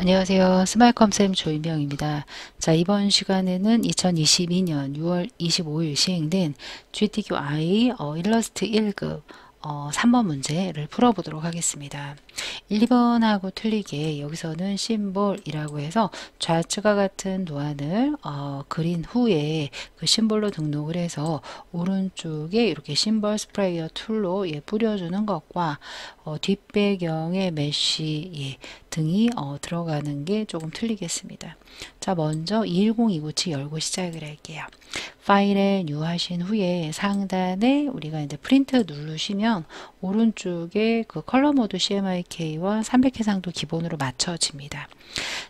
안녕하세요. 스마일컴쌤 조인명입니다. 자, 이번 시간에는 2022년 6월 25일 시행된 GTQ I 일러스트 1급 3번 문제를 풀어보도록 하겠습니다. 1, 2번하고 틀리게 여기서는 심볼이라고 해서 좌측과 같은 도안을 그린 후에 그 심볼로 등록을 해서 오른쪽에 이렇게 심볼 스프레이어 툴로 뿌려주는 것과 뒷배경에 메쉬 등이 들어가는 게 조금 틀리겠습니다. 자, 먼저 210-297 열고 시작을 할게요. 파일에 뉴 하신 후에 상단에 우리가 이제 프린트 누르시면 오른쪽에 그 컬러 모드 CMYK와 300 해상도 기본으로 맞춰집니다.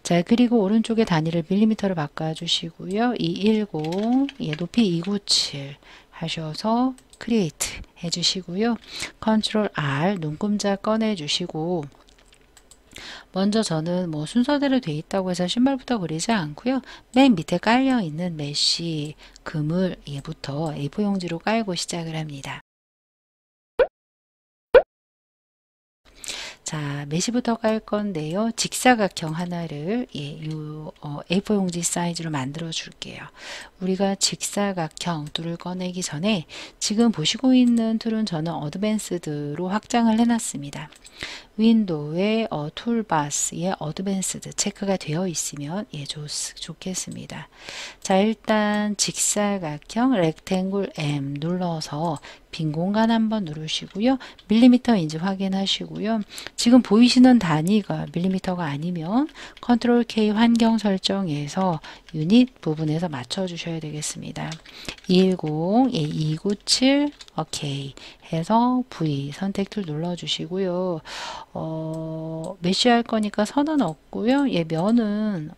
자, 그리고 오른쪽에 단위를 밀리미터로 바꿔주시고요. 210, 높이 297 하셔서 크리에이트 해주시고요. 컨트롤 R 눈금자 꺼내주시고 먼저 저는 뭐 순서대로 돼 있다고 해서 신발부터 그리지 않고요. 맨 밑에 깔려 있는 메쉬 그물 얘부터 A4 용지로 깔고 시작을 합니다. 자, 메쉬부터 깔 건데요. 직사각형 하나를 A4 용지 사이즈로 만들어 줄게요. 우리가 직사각형 툴을 꺼내기 전에 지금 보시고 있는 툴은 저는 어드밴스드로 확장을 해놨습니다. 윈도우의 툴바스에 어드밴스드 체크가 되어 있으면 좋겠습니다. 자, 일단 직사각형 렉탱글 M 눌러서 빈 공간 한번 누르시고요. 밀리미터인지 확인하시고요. 지금 보이시는 단위가 밀리미터가 아니면 컨트롤 K 환경 설정에서 유닛 부분에서 맞춰 주셔야 되겠습니다. 210, 297, 오케이 해서 V 선택 툴 눌러 주시고요. 메쉬 할 거니까 선은 없고요. 면은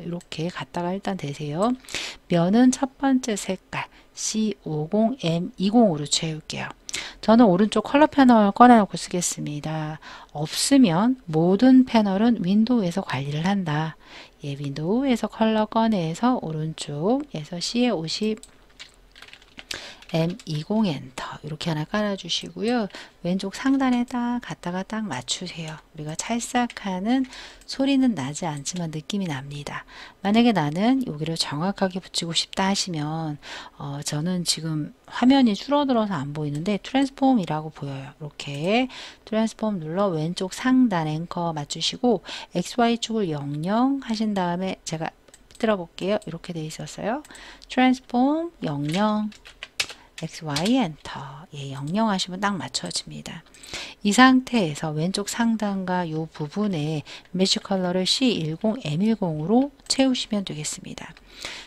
이렇게 갖다가 일단 대세요. 면은 첫 번째 색깔 C50M20으로 채울게요. 저는 오른쪽 컬러 패널 꺼내놓고 쓰겠습니다. 없으면 모든 패널은 윈도우에서 관리를 한다. 윈도우에서 컬러 꺼내서 오른쪽에서 C50 M20 엔터 이렇게 하나 깔아주시고요. 왼쪽 상단에 딱 갖다가 딱 맞추세요. 우리가 찰싹하는 소리는 나지 않지만 느낌이 납니다. 만약에 나는 여기를 정확하게 붙이고 싶다 하시면 저는 지금 화면이 줄어들어서 안 보이는데 트랜스폼이라고 보여요. 이렇게 트랜스폼 눌러 왼쪽 상단 앵커 맞추시고 XY축을 00 하신 다음에 제가 들어 볼게요. 이렇게 돼 있었어요. 트랜스폼 00 XY 엔터 00 하시면 딱 맞춰집니다. 이 상태에서 왼쪽 상단과 이 부분에 메쉬 컬러를 C10, M10으로 채우시면 되겠습니다.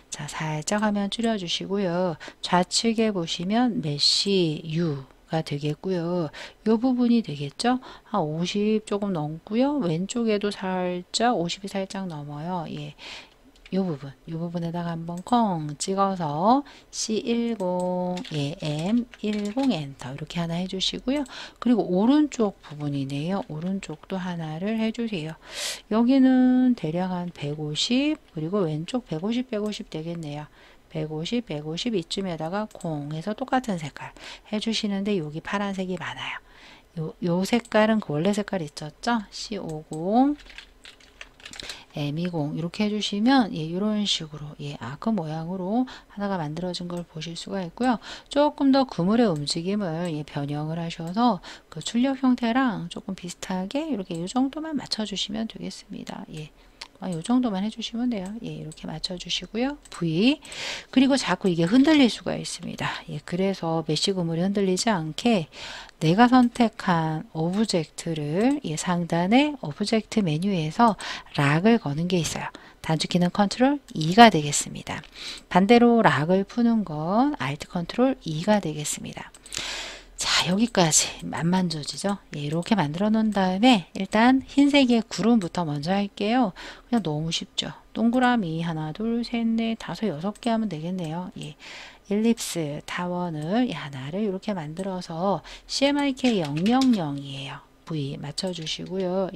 자, 살짝 화면 줄여주시고요. 좌측에 보시면 메쉬 U가 되겠고요. 이 부분이 되겠죠? 한 50 조금 넘고요. 왼쪽에도 살짝 50이 살짝 넘어요. 이 부분에다가 한번 콩 찍어서 C10, M10 엔터 이렇게 하나 해주시고요. 그리고 오른쪽 부분이네요. 오른쪽도 하나를 해주세요. 여기는 대략 한 150 그리고 왼쪽 150, 150 되겠네요. 150, 150 이쯤에다가 콩 해서 똑같은 색깔 해주시는데 여기 파란색이 많아요. 요 색깔은 그 원래 색깔 있었죠? C50 M20 이렇게 해주시면 이런 식으로 아크 모양으로 하나가 만들어진 걸 보실 수가 있고요. 조금 더 그물의 움직임을 변형을 하셔서 그 출력 형태랑 조금 비슷하게 이렇게 이 정도만 맞춰주시면 되겠습니다. 이 정도만 해주시면 돼요. 이렇게 맞춰주시고요. V 그리고 자꾸 이게 흔들릴 수가 있습니다. 그래서 메쉬 그물이 흔들리지 않게 내가 선택한 오브젝트를 상단에 오브젝트 메뉴에서 락을 거는 게 있어요. 단축키는 컨트롤 E가 되겠습니다. 반대로 락을 푸는 건 Alt 컨트롤 E가 되겠습니다. 자, 여기까지 안 만져지죠? 이렇게 만들어 놓은 다음에 일단 흰색의 구름부터 먼저 할게요. 그냥 너무 쉽죠? 동그라미 하나, 둘, 셋, 넷, 다섯, 6개 하면 되겠네요. 일립스 타원을 하나를 이렇게 만들어서 CMYK 000이에요. V 맞춰주시고요.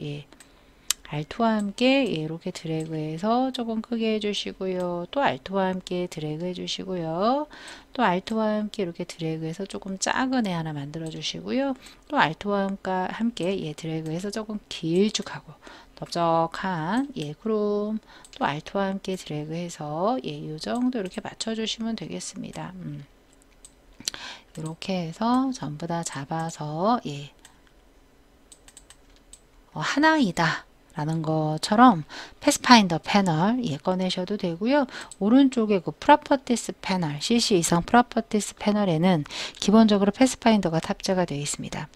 Alt와 함께 이렇게 드래그해서 조금 크게 해주시고요. 또 Alt와 함께 드래그 해주시고요. 또 Alt와 함께 이렇게 드래그해서 조금 작은 애 하나 만들어 주시고요. 또 Alt와 함께 드래그해서 조금 길쭉하고 넓적한 그럼 또 Alt와 함께 드래그해서 이 정도 이렇게 맞춰주시면 되겠습니다. 이렇게 해서 전부 다 잡아서 하나이다 라는 것처럼 패스파인더 패널 꺼내셔도 되고요. 오른쪽에 그 프로퍼티스 패널, CC 이상 프로퍼티스 패널에는 기본적으로 패스파인더가 탑재가 되어 있습니다.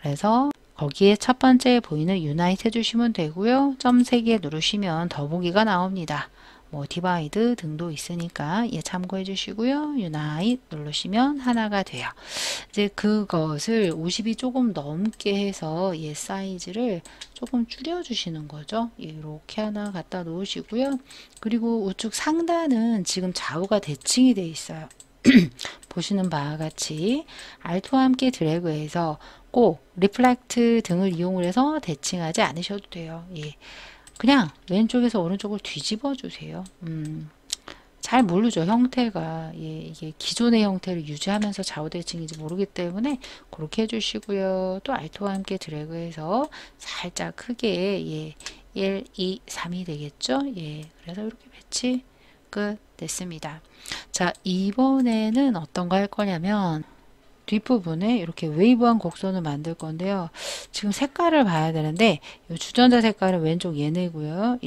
그래서 거기에 첫 번째 보이는 유나이트 해주시면 되고요. 점 3개 누르시면 더보기가 나옵니다. 뭐 디바이드 등도 있으니까 참고해 주시고요. 유나이트 누르시면 하나가 돼요. 이제 그것을 50이 조금 넘게 해서 사이즈를 조금 줄여 주시는 거죠. 이렇게 하나 갖다 놓으시고요. 그리고 우측 상단은 지금 좌우가 대칭이 되어 있어요. 보시는 바와 같이 Alt와 함께 드래그해서 꼭 리플렉트 등을 이용을 해서 대칭하지 않으셔도 돼요. 그냥 왼쪽에서 오른쪽을 뒤집어 주세요. 잘 모르죠. 형태가 이게 기존의 형태를 유지하면서 좌우 대칭인지 모르기 때문에 그렇게 해주시고요. 또 Alt와 함께 드래그해서 살짝 크게 1, 2, 3이 되겠죠. 그래서 이렇게 배치 끝 됐습니다. 자, 이번에는 어떤 거 할 거냐면 뒷부분에 이렇게 웨이브한 곡선을 만들 건데요. 지금 색깔을 봐야 되는데 이 주전자 색깔은 왼쪽 얘네고요.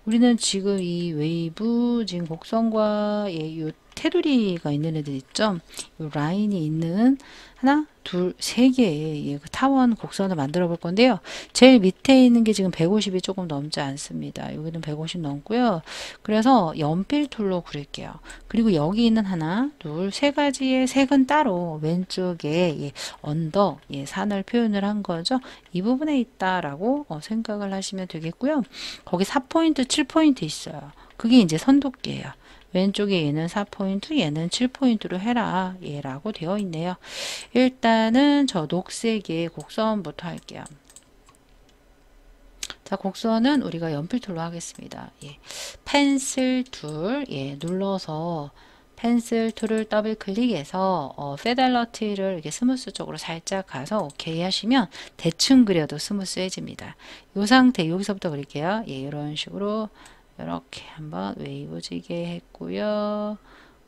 우리는 지금 이 웨이브 지금 곡선과 이 테두리가 있는 애들 있죠. 이 라인이 있는 하나, 둘, 세 개의 그 타원 곡선을 만들어 볼 건데요. 제일 밑에 있는 게 지금 150이 조금 넘지 않습니다. 여기는 150 넘고요. 그래서 연필 툴로 그릴게요. 그리고 여기 있는 하나, 둘, 세 가지의 색은 따로 왼쪽에 언덕, 산을 표현을 한 거죠. 이 부분에 있다라고 생각을 하시면 되겠고요. 거기 4포인트, 7포인트 있어요. 그게 이제 선두께예요. 왼쪽에 얘는 4포인트, 얘는 7포인트로 해라 라고 되어 있네요. 일단은 저 녹색의 곡선부터 할게요. 자, 곡선은 우리가 연필 툴로 하겠습니다. 펜슬 툴 눌러서 펜슬 툴을 더블 클릭해서 페달러티를 이렇게 스무스 쪽으로 살짝 가서 오케이 하시면 대충 그려도 스무스해집니다. 이 상태 여기서부터 그릴게요. 이런 식으로 이렇게 한번 웨이브지게 했고요.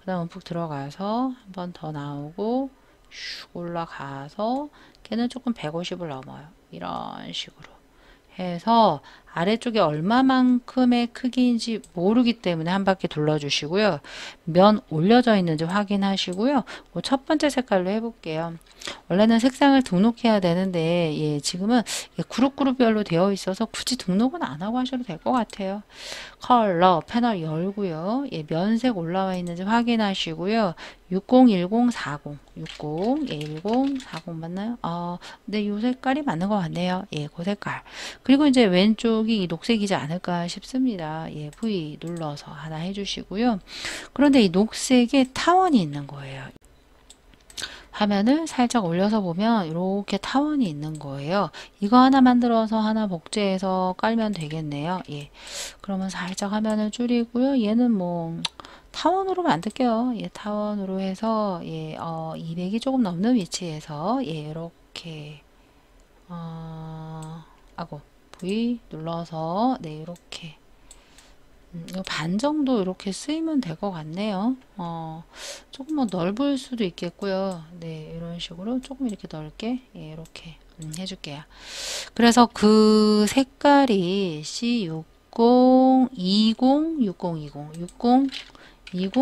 그 다음 움푹 들어가서 한 번 더 나오고 슉 올라가서 걔는 조금 150을 넘어요. 이런 식으로 해서 아래쪽에 얼마만큼의 크기인지 모르기 때문에 한 바퀴 둘러주시고요. 면 올려져 있는지 확인하시고요. 첫 번째 색깔로 해볼게요. 원래는 색상을 등록해야 되는데 지금은 그룹별로 되어 있어서 굳이 등록은 안 하고 하셔도 될 것 같아요. 컬러 패널 열고요. 면색 올라와 있는지 확인하시고요. 601040 601040 맞나요? 네, 이 색깔이 맞는 것 같네요. 그 색깔. 그리고 이제 왼쪽이 녹색이지 않을까 싶습니다. V 눌러서 하나 해주시고요. 그런데 이 녹색에 타원이 있는 거예요. 화면을 살짝 올려서 보면 이렇게 타원이 있는 거예요. 이거 하나 만들어서 하나 복제해서 깔면 되겠네요. 그러면 살짝 화면을 줄이고요. 얘는 뭐 타원으로 만들게요. 타원으로 해서 200이 조금 넘는 위치에서 이렇게 V 눌러서 이렇게 반 정도 이렇게 쓰이면 될 것 같네요. 조금 뭐 넓을 수도 있겠고요. 이런 식으로 조금 이렇게 넓게 이렇게 해줄게요. 그래서 그 색깔이 C60, 20, 60, 20,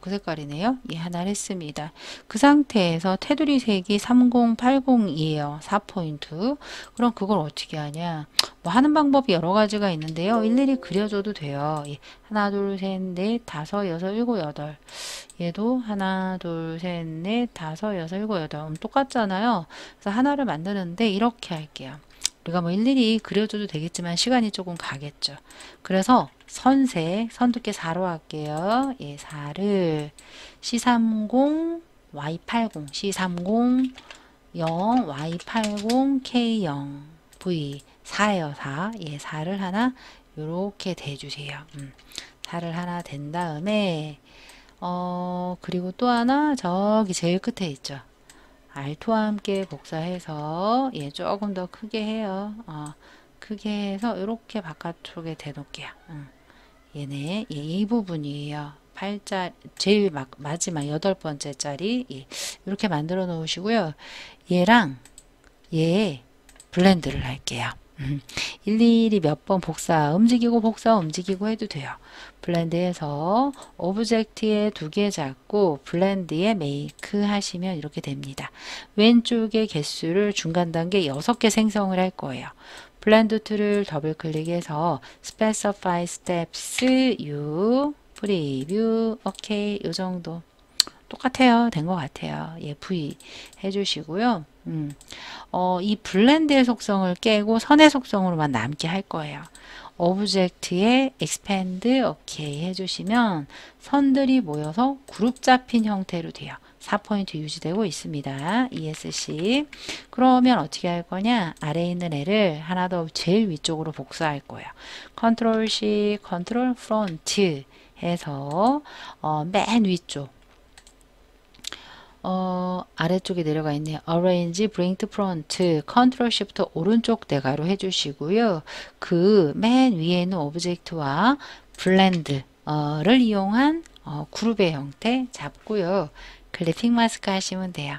그 색깔이네요. 하나를 했습니다. 그 상태에서 테두리 색이 3080이에요. 4포인트. 그럼 그걸 어떻게 하냐? 뭐 하는 방법이 여러 가지가 있는데요. 일일이 그려줘도 돼요. 하나, 둘, 셋, 넷, 다섯, 여섯, 일곱, 여덟. 얘도 하나, 둘, 셋, 넷, 다섯, 여섯, 일곱, 여덟. 똑같잖아요. 그래서 하나를 만드는데 이렇게 할게요. 우리가 뭐 일일이 그려줘도 되겠지만 시간이 조금 가겠죠. 그래서 선색, 선두께 4로 할게요. 4를 C30, Y80, C30, 0, Y80, K0 V 4예요. 4. 예, 4를 하나 요렇게 대주세요. 4를 하나 댄 다음에 그리고 또 하나 저기 제일 끝에 있죠. 알토와 함께 복사해서 예, 조금 더 크게 해요. 크게 해서 이렇게 바깥쪽에 대놓을게요. 얘네 예, 이 부분이에요. 8자 제일 마지막 8번째 짜리 예, 이렇게 만들어 놓으시고요. 얘랑 얘 블렌드를 할게요. 일일이 몇 번 복사 움직이고 해도 돼요. 블렌드에서 오브젝트에 2개 잡고 블렌드에 메이크 하시면 이렇게 됩니다. 왼쪽에 개수를 중간 단계 6개 생성을 할 거예요. 블렌드 툴을 더블 클릭해서 specify steps u 프리뷰 오케이 요 정도 똑같아요. 된 것 같아요. 예, V 해주시고요. 이 블렌드의 속성을 깨고 선의 속성으로만 남게 할 거예요. 오브젝트에 expand 오케이 해주시면 선들이 모여서 그룹 잡힌 형태로 돼요. 4포인트 유지되고 있습니다. ESC. 그러면 어떻게 할 거냐? 아래에 있는 애를 하나 더 제일 위쪽으로 복사할 거예요. 컨트롤 C, 컨트롤 프론트 해서 맨 위쪽 아래쪽에 내려가 있네요. Arrange, Bring to Front, Ctrl Shift 오른쪽 대가로 해주시고요. 그 맨 위에 있는 오브젝트와 블렌드를 이용한 그룹의 형태 잡고요. 클리핑 마스크 하시면 돼요.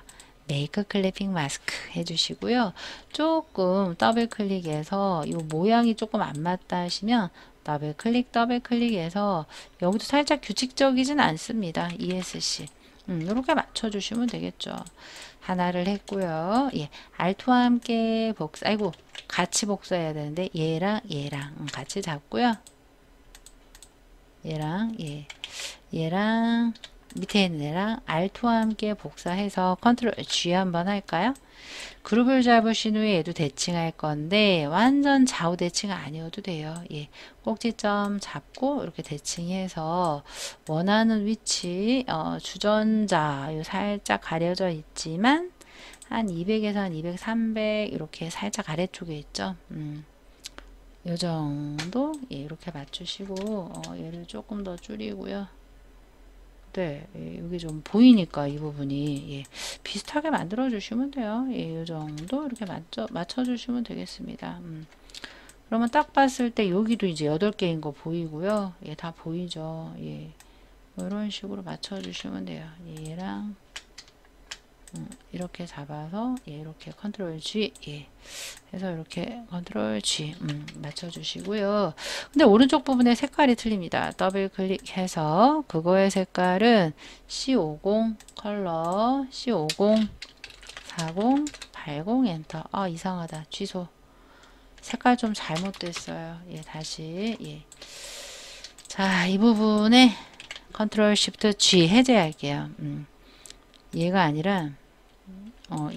메이크 클리핑 마스크 해주시고요. 조금 더블 클릭해서 이 모양이 조금 안 맞다 하시면 더블 클릭해서 여기도 살짝 규칙적이진 않습니다. ESC. 이렇게 맞춰주시면 되겠죠. 하나를 했고요. 예, Alt와 함께 복사, 아이고, 같이 복사해야 되는데, 얘랑 같이 잡고요. 얘랑, 예, 얘랑, 밑에 있는 애랑 Alt와 함께 복사해서 컨트롤 G 한번 할까요? 그룹을 잡으신 후에 얘도 대칭할 건데 완전 좌우 대칭 아니어도 돼요. 예, 꼭지점 잡고 이렇게 대칭해서 원하는 위치 주전자 요 살짝 가려져 있지만 한 200에서 한 200, 300 이렇게 살짝 아래쪽에 있죠. 요 정도 예, 이렇게 맞추시고 얘를 조금 더 줄이고요. 네, 예, 여기 좀 보이니까 이 부분이 예, 비슷하게 만들어 주시면 돼요. 예, 이 정도 이렇게 맞춰 주시면 되겠습니다. 그러면 딱 봤을 때 여기도 이제 8개인 거 보이고요. 예, 다 보이죠. 예, 이런 식으로 맞춰 주시면 돼요. 얘랑 이렇게 잡아서 예, 이렇게 컨트롤 G 예, 해서 이렇게 컨트롤 G 맞춰 주시고요. 근데 오른쪽 부분에 색깔이 틀립니다. 더블 클릭해서 그거의 색깔은 C50 컬러 C50 40 80 엔터. 이상하다. 취소. 색깔 좀 잘못됐어요. 예, 다시 예. 자, 이 부분에 컨트롤 쉬프트 G 해제할게요. 얘가 아니라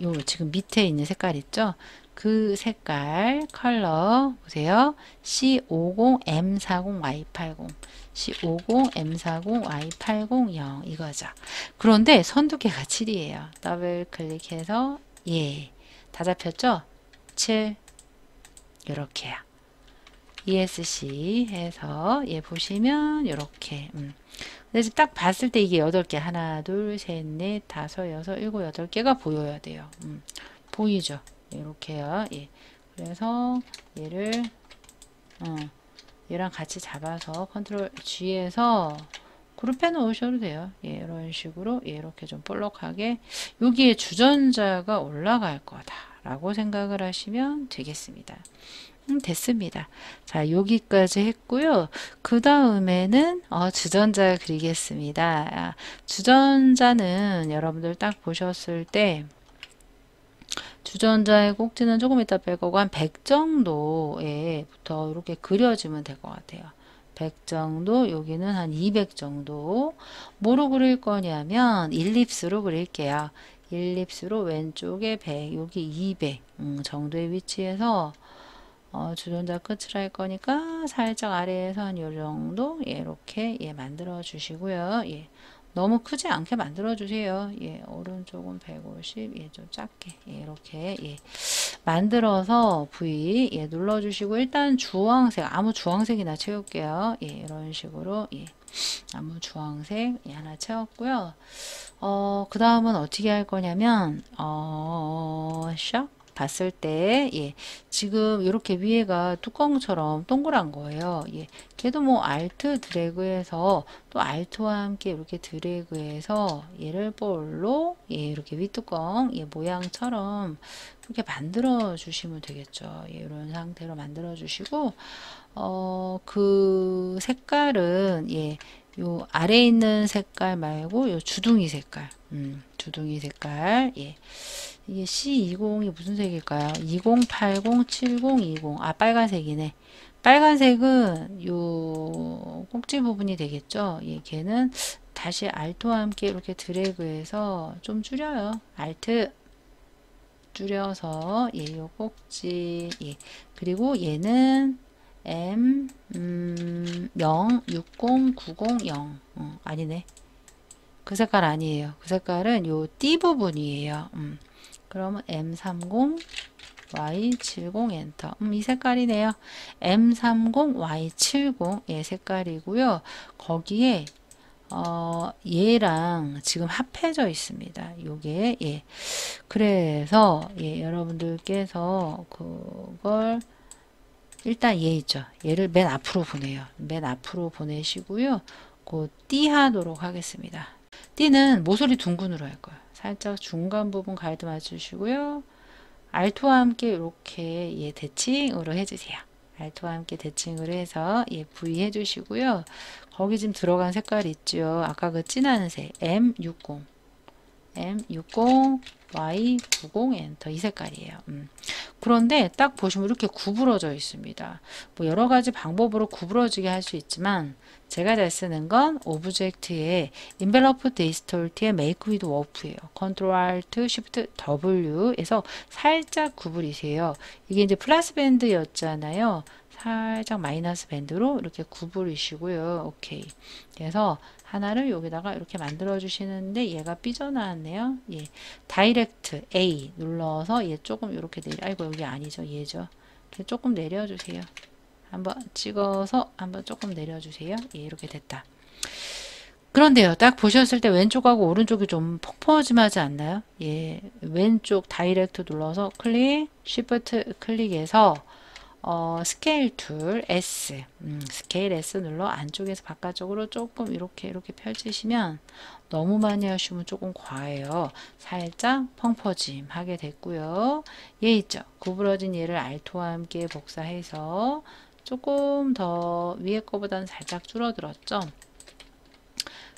요 지금 밑에 있는 색깔 있죠? 그 색깔 컬러 보세요. C50M40Y80 C50M40Y80 이거죠. 그런데 선두 개가 7이에요. 더블 클릭해서 예, 다 잡혔죠? 7 이렇게요. ESC 해서 예 보시면 이렇게 그래서 딱 봤을 때 이게 8개 하나 둘 셋 넷 다섯 여섯 일곱 8개가 보여야 돼요. 보이죠? 이렇게요. 예. 그래서 얘를 얘랑 같이 잡아서 컨트롤 G에서 그룹해 놓으셔도 돼요. 예, 이런 식으로 예, 이렇게 좀 볼록하게 여기에 주전자가 올라갈 거다 라고 생각을 하시면 되겠습니다. 됐습니다. 자, 여기까지 했고요. 그 다음에는 주전자 그리겠습니다. 주전자는 여러분들 딱 보셨을 때 주전자의 꼭지는 조금 이따 뺄 거고 한 100 정도에부터 이렇게 그려지면 될 것 같아요. 100 정도, 여기는 한 200 정도. 뭐로 그릴 거냐면 일립스로 그릴게요. 일립스로 왼쪽에 100, 여기 200 정도의 위치에서 주전자 끝을 할 거니까 살짝 아래에서 한 요 정도 예, 이렇게 예, 만들어 주시고요. 예, 너무 크지 않게 만들어 주세요. 예, 오른쪽은 150, 예, 좀 작게, 예, 이렇게, 예, 만들어서 V, 예, 눌러 주시고, 일단 주황색, 아무 주황색이나 채울게요. 예, 이런 식으로, 예, 아무 주황색, 예, 하나 채웠고요. 그 다음은 어떻게 할 거냐면, 샥 봤을 때, 예, 지금 이렇게 위에가 뚜껑처럼 동그란 거예요. 예, 걔도 뭐 Alt 드래그해서 또 Alt와 함께 이렇게 드래그해서 얘를 볼로, 예, 이렇게 윗뚜껑, 예, 모양처럼 이렇게 만들어 주시면 되겠죠. 예, 이런 상태로 만들어 주시고, 그 색깔은, 예, 요 아래에 있는 색깔 말고 요 주둥이 색깔, 주둥이 색깔, 예, 이게 C20이 무슨 색일까요? 20, 80, 70, 20. 아, 빨간색이네. 빨간색은 요 꼭지 부분이 되겠죠? 예, 걔는 다시 Alt와 함께 이렇게 드래그해서 좀 줄여요. Alt 줄여서 예, 요 꼭지, 예. 그리고 얘는 M 0, 60, 90, 0. 아니네. 그 색깔 아니에요. 그 색깔은 요 띠 부분이에요. 그러면 M30 Y70 엔터. 이 색깔이네요. M30 Y70 예, 색깔이고요. 거기에 얘랑 지금 합해져 있습니다. 요게 예. 그래서 예, 여러분들께서 그걸 일단 얘 있죠. 얘를 맨 앞으로 보내요. 맨 앞으로 보내시고요. 그 띠 하도록 하겠습니다. 띠는 모서리 둥근으로 할 거예요. 살짝 중간 부분 가이드 맞추시고요. 알토와 함께 이렇게 예, 대칭으로 해주세요. 알토와 함께 대칭을 해서 예, V 해주시고요. 거기 지금 들어간 색깔 있죠. 아까 그 진한 색 M60 M60 Y90 엔터 이 색깔이에요. 그런데 딱 보시면 이렇게 구부러져 있습니다. 뭐 여러 가지 방법으로 구부러지게 할 수 있지만 제가 잘 쓰는 건 오브젝트의 envelope distort의 make with warp예요. Ctrl Alt Shift W에서 살짝 구부리세요. 이게 이제 플러스 밴드였잖아요. 살짝 마이너스 밴드로 이렇게 구부리시고요. 오케이. 그래서 하나를 여기다가 이렇게 만들어 주시는데 얘가 삐져나왔네요. 예. 다이렉트 A 눌러서 얘 조금 이렇게 아이고 여기 아니죠. 얘죠. 이렇게 조금 내려주세요. 한번 찍어서 한번 조금 내려주세요. 예, 이렇게 됐다. 그런데요, 딱 보셨을 때 왼쪽하고 오른쪽이 좀 펑퍼짐하지 않나요? 예, 왼쪽 다이렉트 눌러서 클릭, 쉬프트 클릭해서 스케일 툴 S, 스케일 S 눌러 안쪽에서 바깥쪽으로 조금 이렇게 펼치시면 너무 많이 하시면 조금 과해요. 살짝 펑퍼짐 하게 됐고요. 얘 있죠? 구부러진 얘를 Alt와 함께 복사해서 조금 더 위에 거보다는 살짝 줄어들었죠?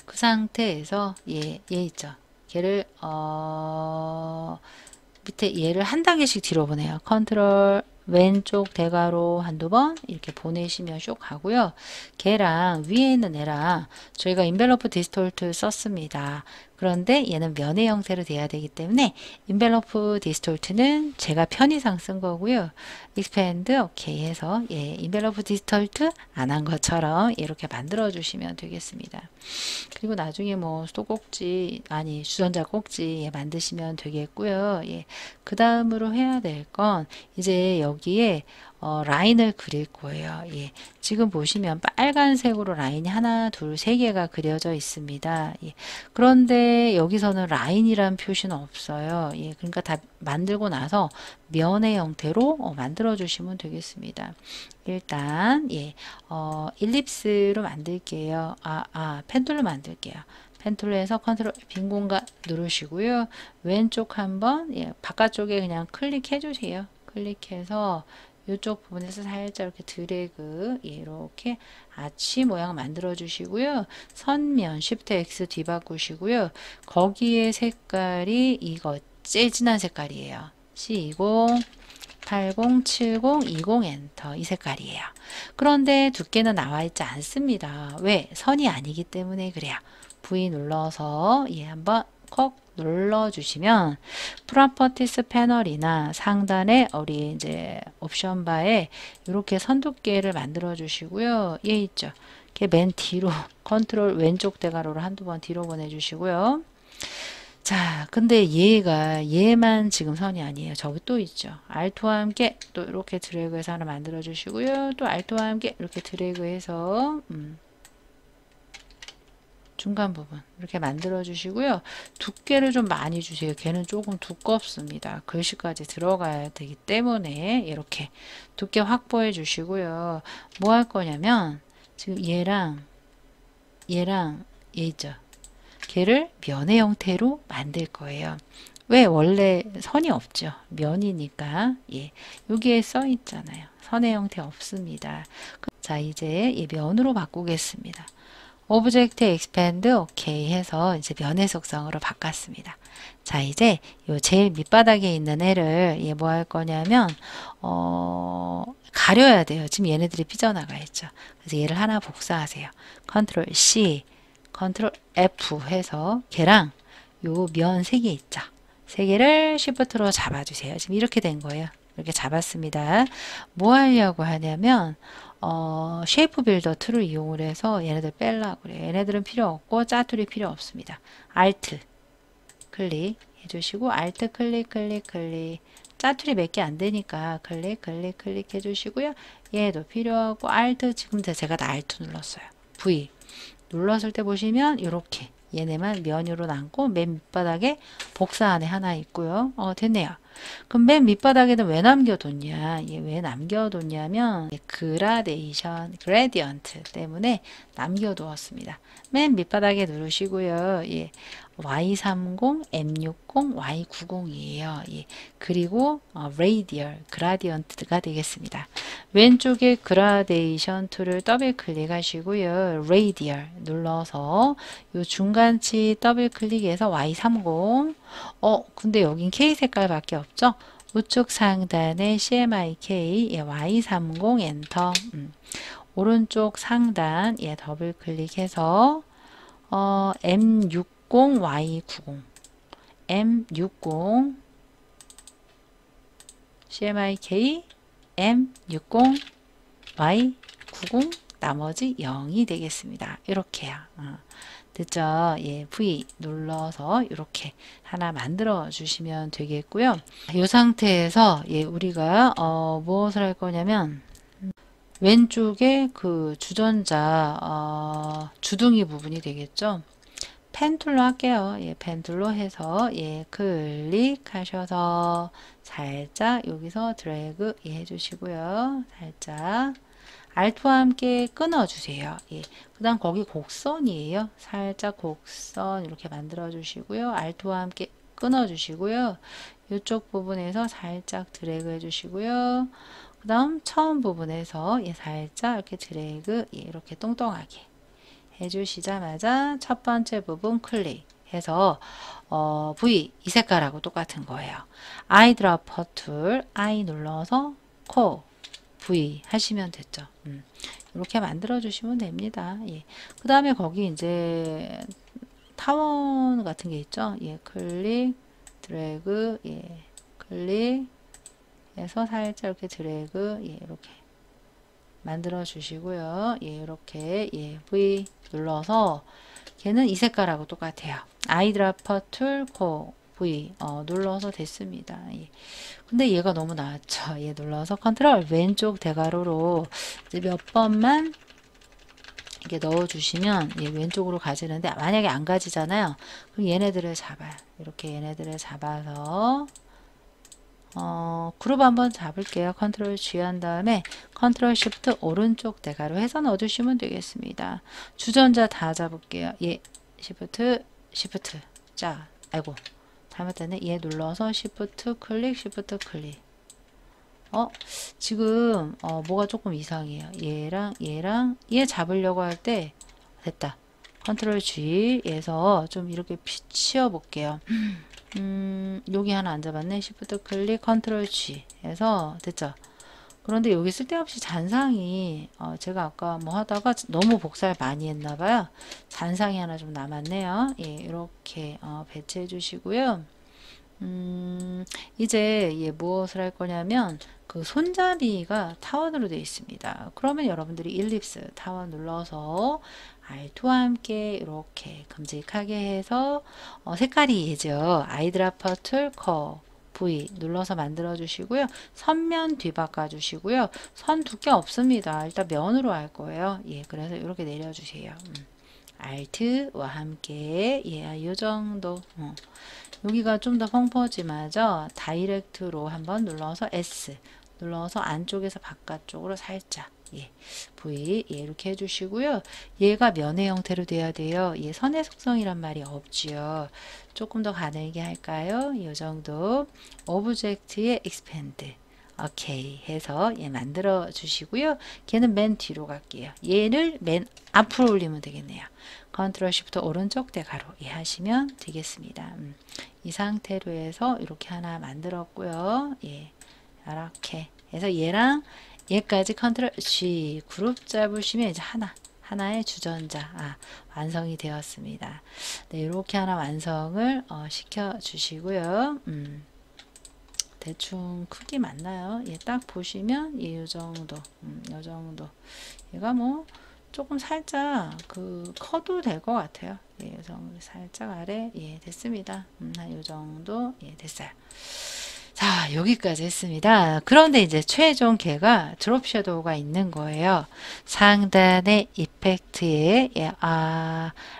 그 상태에서 얘 있죠? 걔를 밑에 얘를 한 단계씩 뒤로 보내요. 컨트롤 왼쪽 대괄호 한두 번 이렇게 보내시면 쭉 가고요. 걔랑 위에 있는 애랑 저희가 인벨로프 디스톨트 썼습니다. 그런데 얘는 면의 형태로 돼야 되기 때문에 인벨로프 디스톨트는 제가 편의상 쓴 거고요. 익스펜드 오케이 해서 예, 인벨로프 디스톨트 안 한 것처럼 이렇게 만들어 주시면 되겠습니다. 그리고 나중에 뭐 수도꼭지 아니 주전자 꼭지 예, 만드시면 되겠고요. 예, 그 다음으로 해야 될 건 이제 여기에 라인을 그릴 거예요. 예, 지금 보시면 빨간색으로 라인이 하나, 둘, 세 개가 그려져 있습니다. 예, 그런데 여기서는 라인이란 표시는 없어요. 예, 그러니까 다 만들고 나서 면의 형태로 만들어 주시면 되겠습니다. 일단 예, 일립스로 만들게요. 펜툴로 만들게요. 펜툴로 해서 컨트롤 빈 공간 누르시고요. 왼쪽 한번 예, 바깥쪽에 그냥 클릭해 주세요. 클릭해서 이쪽 부분에서 살짝 이렇게 드래그 예, 이렇게 아치 모양 만들어 주시고요. 선면 Shift X 뒤바꾸시고요. 거기에 색깔이 이거 재진한 색깔이에요. C20 80, 70, 20 엔터 이 색깔이에요. 그런데 두께는 나와 있지 않습니다. 왜? 선이 아니기 때문에 그래요. V 눌러서 예, 한번 콕 눌러주시면 프로퍼티스 패널이나 상단에 우리 이제 옵션 바에 이렇게 선 두께를 만들어 주시고요. 얘 있죠. 이렇게 맨 뒤로 컨트롤 왼쪽 대괄호를 한두 번 뒤로 보내주시고요. 자, 근데 얘만 지금 선이 아니에요. 저기 또 있죠. Alt와 함께 또 이렇게 드래그해서 하나 만들어 주시고요. 또 Alt와 함께 이렇게 드래그해서 중간 부분 이렇게 만들어 주시고요. 두께를 좀 많이 주세요. 걔는 조금 두껍습니다. 글씨까지 들어가야 되기 때문에 이렇게 두께 확보해 주시고요. 뭐 할 거냐면 지금 얘랑 얘 있죠. 걔를 면의 형태로 만들 거예요. 왜? 원래 선이 없죠. 면이니까. 예. 여기에 써 있잖아요. 선의 형태 없습니다. 자, 이제 이 면으로 바꾸겠습니다. 오브젝트 expand 오케이 해서 이제 면의 속성으로 바꿨습니다. 자, 이제 요 제일 밑바닥에 있는 애를 얘 뭐 할 거냐면 가려야 돼요. 지금 얘네들이 삐져나가 있죠. 그래서 얘를 하나 복사하세요. 컨트롤 C 컨트롤 F 해서 걔랑 요 면 세 개 있죠. 세 개를 Shift로 잡아주세요. 지금 이렇게 된 거예요. 이렇게 잡았습니다. 뭐 하려고 하냐면 쉐이프 빌더 툴을 이용을 해서 얘네들 빼려고 그래요. 얘네들은 필요 없고 짜투리 필요 없습니다. Alt 클릭 해주시고 Alt 클릭 짜투리 몇 개 안 되니까 클릭 해주시고요. 얘도 필요하고 Alt 지금 제가 다 Alt 눌렀어요. V 눌렀을 때 보시면 이렇게 얘네만 면으로 남고 맨 밑바닥에 복사 안에 하나 있고요. 됐네요. 그럼 맨 밑바닥에는 왜 남겨뒀냐? 얘 왜 남겨뒀냐면 그라디언트 때문에 남겨두었습니다. 맨 밑바닥에 누르시고요. 예, Y30, M60, Y90이에요. 예, 그리고 레이디얼 그라디언트가 되겠습니다. 왼쪽에 그라데이션 툴을 더블 클릭하시고요. 레이디얼 눌러서 요 중간치 더블 클릭해서 Y30 근데 여긴 K 색깔밖에 없죠? 우측 상단에 CMYK 예, Y30 엔터 오른쪽 상단 예, 더블 클릭해서 M60 Y90 M60 CMYK M60 Y90 나머지 0이 되겠습니다. 이렇게요. 됐죠? 예, V 눌러서 이렇게 하나 만들어 주시면 되겠고요. 이 상태에서 예, 우리가 무엇을 할 거냐면 왼쪽에 그 주전자 주둥이 부분이 되겠죠? 펜 툴로 할게요. 예, 펜 툴로 해서 예, 클릭하셔서 살짝 여기서 드래그 예, 해주시고요. 살짝 Alt와 함께 끊어주세요. 예. 그 다음 거기 곡선이에요. 살짝 곡선 이렇게 만들어 주시고요. Alt와 함께 끊어주시고요. 이쪽 부분에서 살짝 드래그 해주시고요. 그 다음 처음 부분에서 예, 살짝 이렇게 드래그 예, 이렇게 똥똥하게 해주시자마자 첫 번째 부분 클릭해서 V 이 색깔하고 똑같은 거예요. 아이드러퍼 툴 I 눌러서 코 V 하시면 됐죠. 이렇게 만들어 주시면 됩니다. 예. 그 다음에 거기 이제 타원 같은 게 있죠. 예, 클릭, 드래그, 예, 클릭 해서 살짝 이렇게 드래그, 예, 이렇게 만들어 주시고요. 예, 이렇게 예, V 눌러서 걔는 이 색깔하고 똑같아요. 아이드러퍼 툴, 코, V 눌러서 됐습니다. 예. 근데 얘가 너무 나왔죠. 얘 눌러서 컨트롤 왼쪽 대괄호로 이제 몇 번만 이렇게 넣어 주시면 얘 왼쪽으로 가지는데 만약에 안 가지잖아요. 그럼 얘네들을 잡아요. 이렇게 얘네들을 잡아서 그룹 한번 잡을게요. 컨트롤 G 한 다음에 컨트롤 Shift 오른쪽 대괄호 해서 넣어주시면 되겠습니다. 주전자 다 잡을게요. 예, Shift 자, 아이고 잘못됐네. 얘 눌러서 Shift 클릭, Shift 클릭. 지금 뭐가 조금 이상해요. 얘랑 얘 잡으려고 할 때 됐다. 컨트롤 G에서 좀 이렇게 치워 볼게요. 여기 하나 안 잡았네. Shift 클릭, 컨트롤 G 해서 됐죠. 그런데 여기 쓸데없이 잔상이 제가 아까 뭐 하다가 너무 복사를 많이 했나봐요. 잔상이 하나 좀 남았네요. 예, 이렇게 배치해 주시고요. 이제 무엇을 할 거냐면 그 그 손잡이가 타원으로 되어 있습니다. 그러면 여러분들이 일립스 타원 눌러서 R2와 함께 이렇게 큼직하게 해서 색깔이 예죠. 아이드라퍼 툴커 V 눌러서 만들어 주시고요. 선면 뒤바꿔 주시고요. 선 두께 없습니다. 일단 면으로 할 거예요. 예, 그래서 이렇게 내려 주세요. Alt와 함께 이 정도. 여기가 좀 더 펑퍼짐하죠. 다이렉트로 한번 눌러서 S 눌러서 안쪽에서 바깥쪽으로 살짝 V 이렇게 해주시고요. 얘가 면의 형태로 돼야 돼요. 얘 선의 속성이란 말이 없지요. 조금 더 가늘게 할까요? 이 정도. 오브젝트의 expand 오케이 해서 얘 만들어 주시고요. 걔는 맨 뒤로 갈게요. 얘를 맨 앞으로 올리면 되겠네요. 컨트롤 시프트 오른쪽 대가로 하시면 되겠습니다. 이 상태로 해서 이렇게 하나 만들었고요. 이렇게 해서 얘랑 얘까지 컨트롤 G 그룹 잡으시면 이제 하나의 주전자 완성이 되었습니다. 네, 이렇게 하나 완성을 시켜 주시고요. 대충 크기 맞나요? 딱 보시면 이 정도, 이 정도. 얘가 뭐 조금 살짝 커도 될 것 같아요. 이 정도 살짝 아래 됐습니다. 한 이 정도 됐어요. 자, 여기까지 했습니다. 그런데 이제 최종 걔가 드롭 섀도우가 있는 거예요. 상단의 이펙트에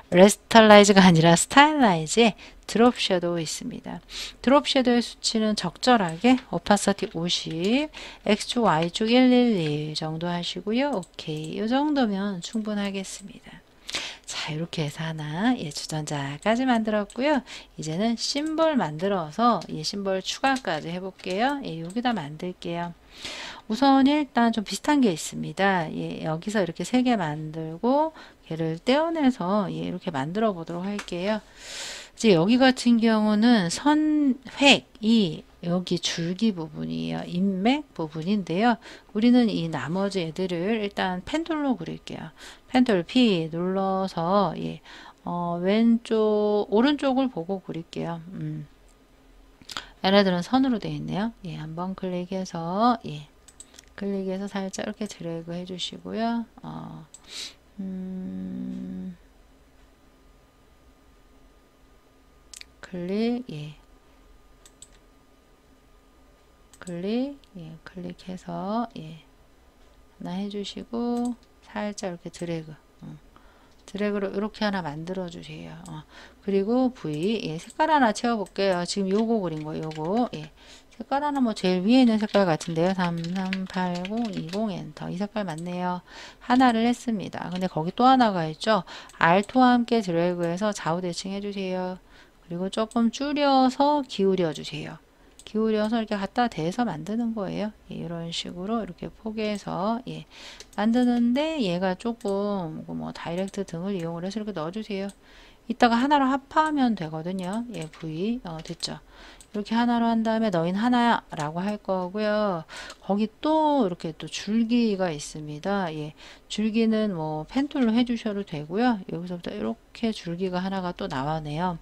레스터라이즈가 아니라 스타일라이즈에 드롭 섀도우 있습니다. 드롭 섀도우의 수치는 적절하게 오파서티 50, X축, Y축 111 정도 하시고요. 오케이. 이 정도면 충분하겠습니다. 자, 이렇게 해서 하나 주전자까지 만들었고요. 이제는 심볼 만들어서 심볼 추가까지 해볼게요. 여기다 만들게요. 우선 일단 좀 비슷한 게 있습니다. 여기서 이렇게 3개 만들고 얘를 떼어내서 이렇게 만들어 보도록 할게요. 이제 여기 같은 경우는 선획이 여기 줄기 부분이에요. 인맥 부분인데요. 우리는 이 나머지 애들을 일단 펜툴로 그릴게요. 펜툴 P 눌러서 왼쪽 오른쪽을 보고 그릴게요. 얘네들은 선으로 되어 있네요. 한번 클릭해서 클릭해서 살짝 이렇게 드래그 해주시고요. 클릭 클릭 클릭해서 하나 해주시고 살짝 이렇게 드래그로 이렇게 하나 만들어 주세요. 그리고 V 색깔 하나 채워 볼게요. 지금 요거 그린 거 요거 색깔 하나 뭐 제일 위에 있는 색깔 같은데요. 338020 엔터 이 색깔 맞네요. 하나를 했습니다. 근데 거기 또 하나가 있죠. Alt와 함께 드래그해서 좌우 대칭 해주세요. 그리고 조금 줄여서 기울여 주세요. 기울여서 이렇게 갖다 대서 만드는 거예요. 이런 식으로 이렇게 포개해서 만드는데 얘가 조금 뭐 다이렉트 등을 이용을 해서 이렇게 넣어주세요. 이따가 하나로 합하면 되거든요. V 됐죠. 이렇게 하나로 한 다음에 너흰 하나라고 할 거고요. 거기 또 이렇게 또 줄기가 있습니다. 줄기는 뭐 펜툴로 해주셔도 되고요. 여기서부터 이렇게 줄기가 하나가 또 나와네요.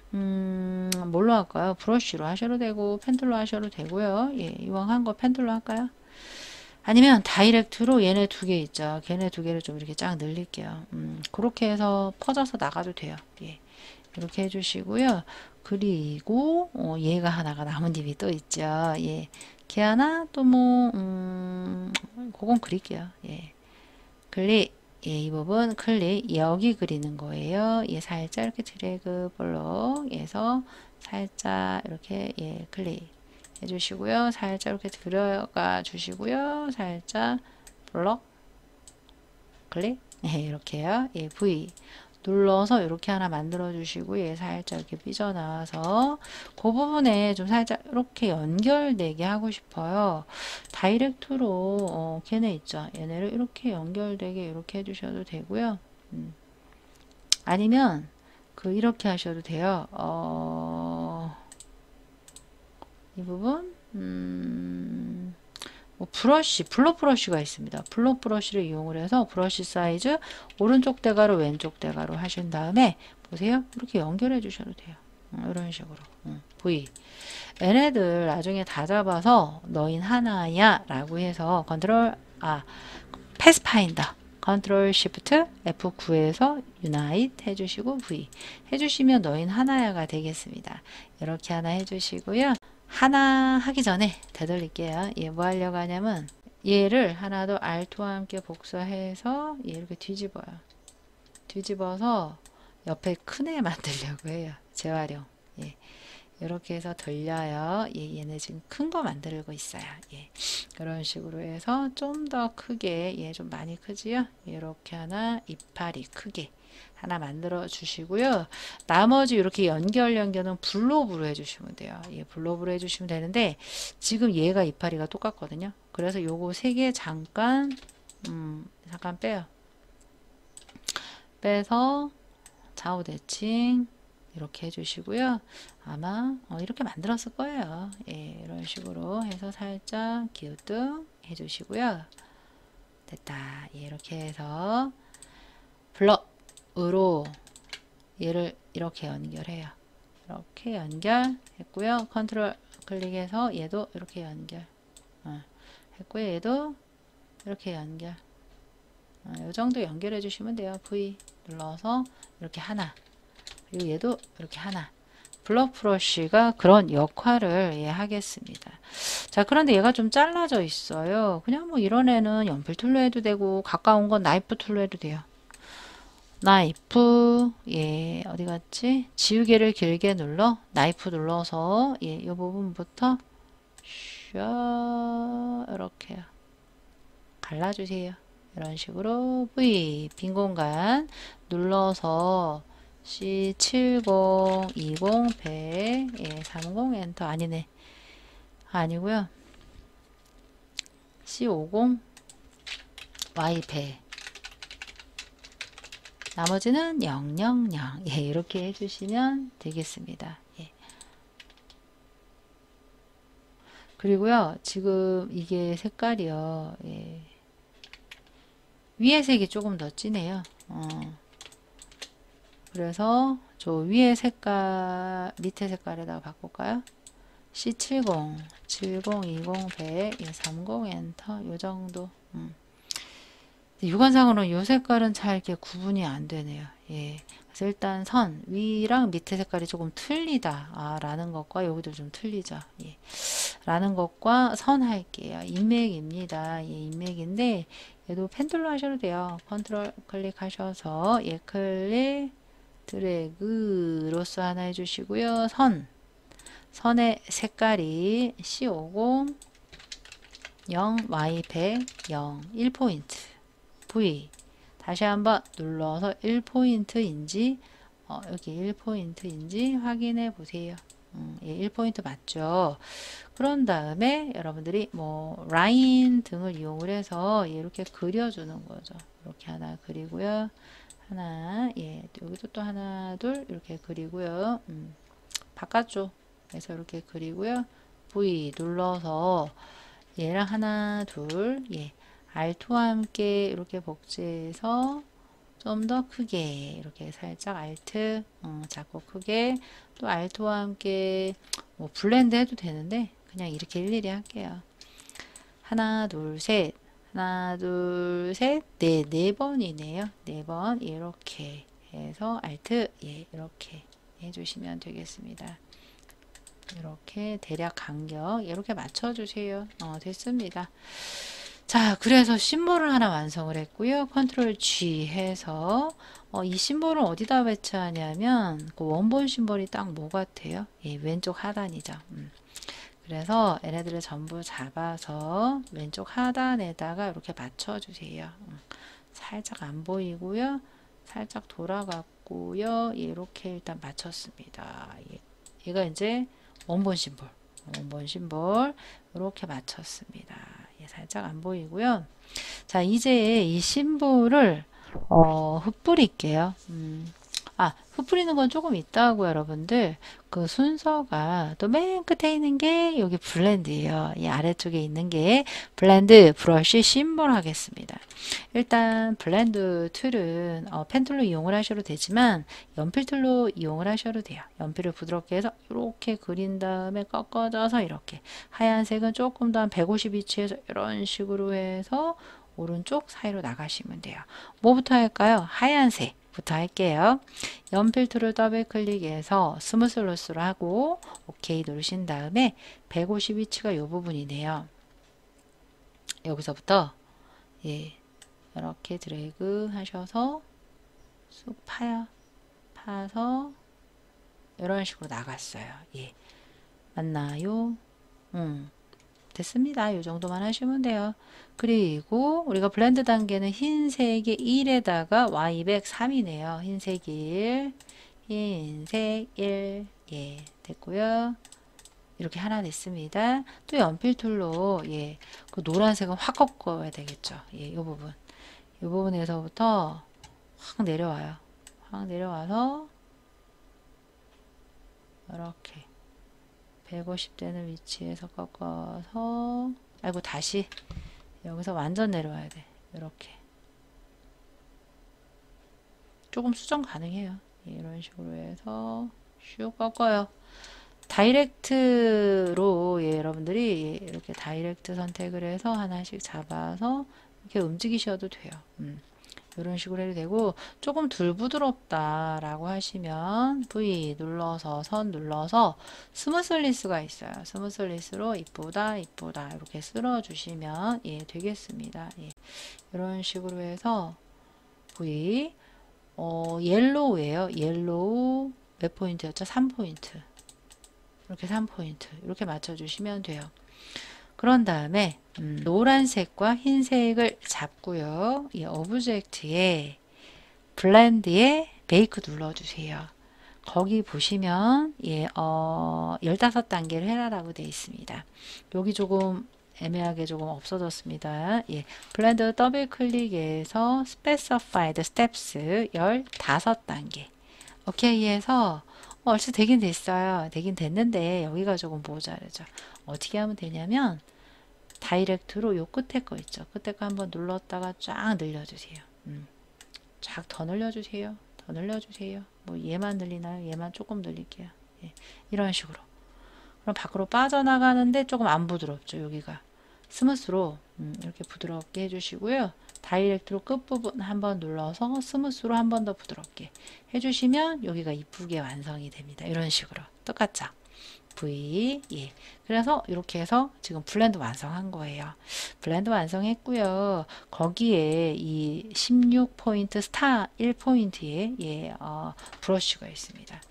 뭘로 할까요? 브러쉬로 하셔도 되고 펜툴로 하셔도 되고요. 이왕 한 거 펜툴로 할까요? 아니면 다이렉트로 얘네 2개 있죠. 걔네 2개를 좀 이렇게 쫙 늘릴게요. 그렇게 해서 퍼져서 나가도 돼요. 이렇게 해주시고요. 그리고 얘가 하나가 나뭇잎이 또 있죠. 걔 하나 또 뭐 그건 그릴게요. 클릭 이 부분 클릭 여기 그리는 거예요. 살짝 이렇게 드래그 볼록해서 살짝 이렇게 클릭 해주시고요. 살짝 이렇게 들어가 주시고요. 살짝 블럭 클릭 이렇게요. V 눌러서 이렇게 하나 만들어 주시고 살짝 이렇게 삐져나와서 그 부분에 좀 살짝 이렇게 연결되게 하고 싶어요. 다이렉트로 걔네 있죠. 얘네를 이렇게 연결되게 이렇게 해주셔도 되고요. 아니면 이렇게 하셔도 돼요. 이 부분 뭐 브러쉬, 블록 브러쉬가 있습니다. 블록 브러쉬를 이용을 해서 브러쉬 사이즈 오른쪽 대가로 왼쪽 대가로 하신 다음에 보세요. 이렇게 연결해 주셔도 돼요. 이런 식으로. V. 얘네들 나중에 다 잡아서 너흰 하나야 라고 해서 패스파인더 컨트롤 시프트 F9에서 유나이트 해주시고 V 해주시면 너흰 하나야가 되겠습니다. 이렇게 하나 해주시고요. 하나 하기 전에 되돌릴게요. 얘 뭐 하려고 하냐면 얘를 하나 더 Alt와 함께 복사해서 얘 이렇게 뒤집어요. 뒤집어서 옆에 큰 애 만들려고 해요. 재활용. 예. 이렇게 해서 돌려요. 예, 얘네 지금 큰 거 만들고 있어요. 예. 이런 식으로 해서 좀 더 크게, 얘 좀 많이 크지요? 이렇게 하나, 이파리 크게 하나 만들어 주시고요. 나머지 이렇게 연결은 블록으로 해주시면 돼요. 예, 블록으로 해주시면 되는데, 지금 얘가 이파리가 똑같거든요. 그래서 요거 세 개 잠깐 빼요. 빼서 좌우 대칭 이렇게 해주시고요. 아마 이렇게 만들었을 거예요. 예, 이런 식으로 해서 살짝 기우뚱 해주시고요. 됐다. 예, 이렇게 해서 블럭으로 얘를 이렇게 연결해요. 이렇게 연결했고요. 컨트롤 클릭해서 얘도 이렇게 연결 했고요. 얘도 이렇게 연결. 이 정도 연결해 주시면 돼요. V 눌러서 이렇게 하나, 그리고 얘도 이렇게 하나. 블럭 브러쉬가 그런 역할을 하겠습니다. 자, 그런데 얘가 좀 잘라져 있어요. 그냥 뭐 이런 애는 연필 툴로 해도 되고, 가까운 건 나이프 툴로 해도 돼요. 나이프, 예, 어디 갔지? 지우개를 길게 눌러, 나이프 눌러서, 예, 이 부분부터, 샤, 이렇게요. 갈라주세요. 이런 식으로 V 빈 공간 눌러서 C70, 20, 100, 예, 30 엔터 아니네. 아니고요. C50, Y100. 나머지는 000. 예, 이렇게 해주시면 되겠습니다. 예. 그리고요, 지금 이게 색깔이요. 예. 위에 색이 조금 더 진해요. 그래서 저 위에 색깔, 밑에 색깔에다가 바꿀까요? C70, 70, 20, 100, 30 엔터 요 정도. 육안상으로는 요 색깔은 잘 이렇게 구분이 안 되네요. 예. 그래서 일단 선 위랑 밑에 색깔이 조금 틀리다 라는 것과 여기도 좀 틀리죠. 예. 라는 것과 선 할게요. 인맥입니다. 예, 인맥인데 얘도 펜툴로 하셔도 돼요. 컨트롤 클릭하셔서 예, 클릭 드래그로서 하나 해주시고요. 선의 색깔이 C50, 0, Y100, 0, 1포인트 V 다시 한번 눌러서 1포인트인지 여기 1포인트인지 확인해 보세요. 예, 1포인트 맞죠? 그런 다음에 여러분들이 뭐 라인 등을 이용을 해서 이렇게 그려주는 거죠. 이렇게 하나 그리고요. 하나, 예, 여기도 또 하나, 둘 이렇게 그리고요. 바깥쪽에서 이렇게 그리고요. V 눌러서 얘랑 하나, 둘, 예, Alt와 함께 이렇게 복제해서 좀 더 크게 이렇게 살짝 Alt 작고 크게 또 Alt와 함께 뭐 블렌드 해도 되는데 그냥 이렇게 일일이 할게요. 하나 둘 셋 하나 둘 셋 네 번이네요. 4번 이렇게 해서 Alt 예 이렇게 해주시면 되겠습니다. 이렇게 대략 간격 이렇게 맞춰주세요. 됐습니다. 자, 그래서 심볼을 하나 완성을 했고요. 컨트롤 G 해서 이 심볼은 어디다 배치하냐면 그 원본 심볼이 딱 뭐 같아요? 예, 왼쪽 하단이죠. 그래서 얘네들을 전부 잡아서 왼쪽 하단에다가 이렇게 맞춰주세요. 살짝 안 보이고요. 살짝 돌아갔고요. 이렇게 일단 맞췄습니다. 얘가 이제 원본 심볼. 이렇게 맞췄습니다. 예, 살짝 안 보이고요. 자, 이제 이 심볼을 흩뿌릴게요. 흩뿌리는 건 조금 있다고 여러분들. 그 순서가 또 맨 끝에 있는 게 여기 블렌드예요. 이 아래쪽에 있는 게 블렌드 브러쉬 심볼 하겠습니다. 일단 블렌드 툴은 펜 툴로 이용을 하셔도 되지만 연필 툴로 이용을 하셔도 돼요. 연필을 부드럽게 해서 이렇게 그린 다음에 꺾어져서 이렇게 하얀색은 조금 더 한 150 위치에서 이런 식으로 해서 오른쪽 사이로 나가시면 돼요. 뭐부터 할까요? 하얀색부터 할게요. 연필 툴을 더블 클릭해서 스무스 로스로 하고 OK 누르신 다음에 150 위치가 이 부분이네요. 여기서부터 이렇게 드래그 하셔서 쑥 파서 이런 식으로 나갔어요. 맞나요? 됐습니다. 이 정도만 하시면 돼요. 그리고 우리가 블렌드 단계는 흰색의 1에다가 Y203이네요. 흰색 1, 흰색 1, 됐고요. 이렇게 하나 됐습니다. 또 연필 툴로 그 노란색은 확 꺾어야 되겠죠. 이 부분. 이 부분에서부터 확 내려와요. 확 내려와서 이렇게 150 되는 위치에서 꺾어서 다시 여기서 완전 내려와야 돼. 이렇게 조금 수정 가능해요. 이런 식으로 해서 슉 꺾어요. 다이렉트로 여러분들이 이렇게 다이렉트 선택을 해서 하나씩 잡아서 이렇게 움직이셔도 돼요. 이런 식으로 해도 되고 조금 덜 부드럽다라고 하시면 V 눌러서 선 눌러서 스무슬리스가 있어요. 스무슬리스로 이쁘다 이렇게 쓸어주시면 되겠습니다. 이런 식으로 해서 V 옐로우예요. 옐로우 몇 포인트였죠? 3포인트. 이렇게 3포인트 이렇게 맞춰주시면 돼요. 그런 다음에 노란색과 흰색을 잡고요. 이 오브젝트에 블렌드에 메이크 눌러주세요. 거기 보시면 15단계를 해라라고 되어 있습니다. 여기 조금 애매하게 조금 없어졌습니다. 블렌드 더블 클릭해서 Specified Steps 15단계 오케이 해서 얼추 되긴 됐어요. 되긴 됐는데 여기가 조금 모자르죠. 어떻게 하면 되냐면 다이렉트로 요 끝에 거 있죠. 끝에 거 한번 눌렀다가 쫙 늘려주세요. 쫙 더 늘려주세요. 더 늘려주세요. 뭐 얘만 늘리나요? 얘만 조금 늘릴게요. 이런 식으로. 그럼 밖으로 빠져나가는데 조금 안 부드럽죠. 여기가. 스무스로 이렇게 부드럽게 해주시고요. 다이렉트로 끝부분 한번 눌러서 스무스로 한 번 더 부드럽게 해주시면 여기가 이쁘게 완성이 됩니다. 이런 식으로 똑같죠. V 그래서 이렇게 해서 지금 블렌드 완성한 거예요. 블렌드 완성했고요. 거기에 이 16포인트 스타 1포인트에 브러쉬가 있습니다. 요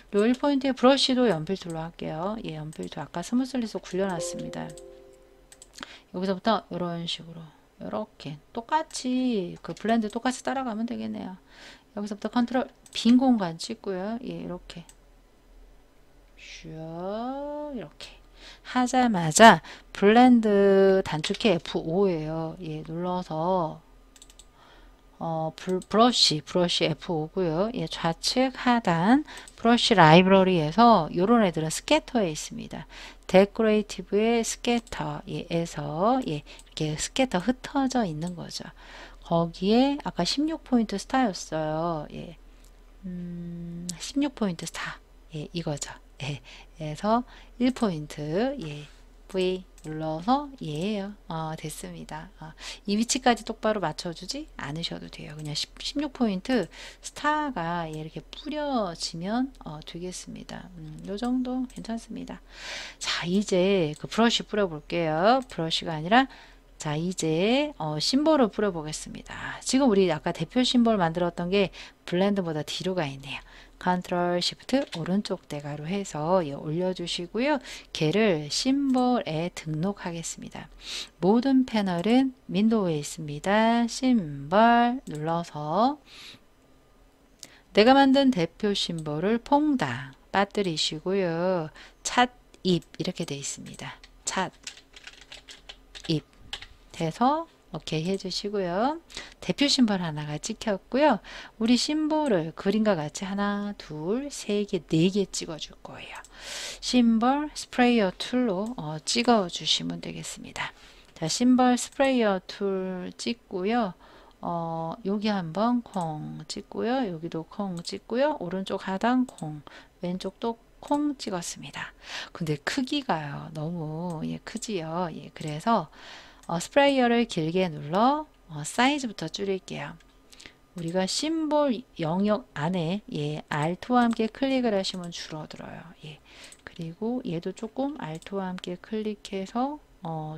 1포인트의 브러쉬도 연필 툴로 할게요. 연필 툴 아까 스무슬리스 굴려놨습니다. 여기서부터 이런 식으로 이렇게 똑같이 그 블렌드 똑같이 따라가면 되겠네요. 여기서부터 컨트롤 빈 공간 찍고요. 이렇게 슉 이렇게 하자마자 블렌드 단축키 F5예요. 눌러서 브러쉬 F5고요. 좌측 하단 브러쉬 라이브러리에서 요런 애들은 스캐터에 있습니다. 데코레이티브의 스캐터에서 이렇게 스캐터 흩어져 있는 거죠. 거기에 아까 16포인트 스타였어요. 16포인트 스타 이거죠. 그래서 1포인트 V 눌러서 얘예요. 됐습니다. 이 위치까지 똑바로 맞춰주지 않으셔도 돼요. 그냥 16포인트 스타가 이렇게 뿌려지면 되겠습니다. 요 정도 괜찮습니다. 자, 이제 그 브러쉬 뿌려볼게요. 브러쉬가 아니라 자, 이제 심볼을 뿌려보겠습니다. 지금 우리 아까 대표 심볼 만들었던 게 블렌드보다 뒤로 가 있네요. 컨트롤 시프트 오른쪽 대가로 해서 올려주시고요. 걔를 심볼에 등록하겠습니다. 모든 패널은 윈도우에 있습니다. 심볼 눌러서 내가 만든 대표 심볼을 퐁당 빠뜨리시고요. 찻입 이렇게 되어 있습니다. 찻입 해서 오케이 해주시고요. 대표 심벌 하나가 찍혔고요. 우리 심볼을 그림과 같이 하나, 둘, 세 개, 네 개 찍어줄 거예요. 심벌 스프레이어 툴로 찍어 주시면 되겠습니다. 자, 심벌 스프레이어 툴 찍고요. 여기 한번 콩 찍고요. 여기도 콩 찍고요. 오른쪽 하단 콩, 왼쪽도 콩 찍었습니다. 근데 크기가요. 너무 크지요. 그래서 스프레이어를 길게 눌러 사이즈부터 줄일게요. 우리가 심볼 영역 안에 Alt와 함께 클릭을 하시면 줄어들어요. 그리고 얘도 조금 Alt와 함께 클릭해서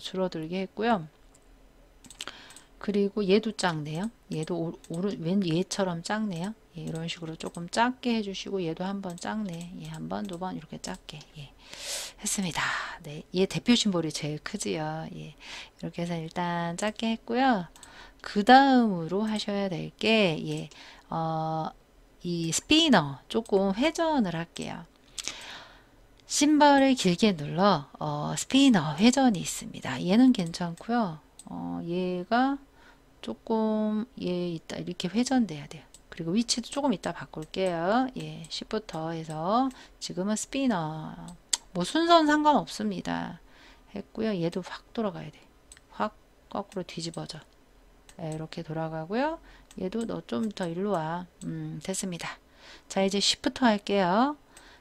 줄어들게 했고요. 그리고 얘도 작네요. 얘도 왼 얘처럼 작네요. 이런 식으로 조금 작게 해주시고 얘도 한번 작네. 한번, 두 번 이렇게 작게 했습니다. 네, 얘 대표 심볼이 제일 크지요. 이렇게 해서 일단 작게 했고요. 그 다음으로 하셔야 될 게 이 스피너 조금 회전을 할게요. 심벌을 길게 눌러 스피너 회전이 있습니다. 얘는 괜찮고요. 얘가 조금 이따 이렇게 회전돼야 돼요. 그리고 위치도 조금 이따 바꿀게요. Shift부터 해서 지금은 스피너 뭐 순서는 상관없습니다. 했고요. 얘도 확 돌아가야 돼. 확 거꾸로 뒤집어져. 이렇게 돌아가고요. 얘도 너 좀 더 일로 와. 됐습니다. 자, 이제 Shift 할게요.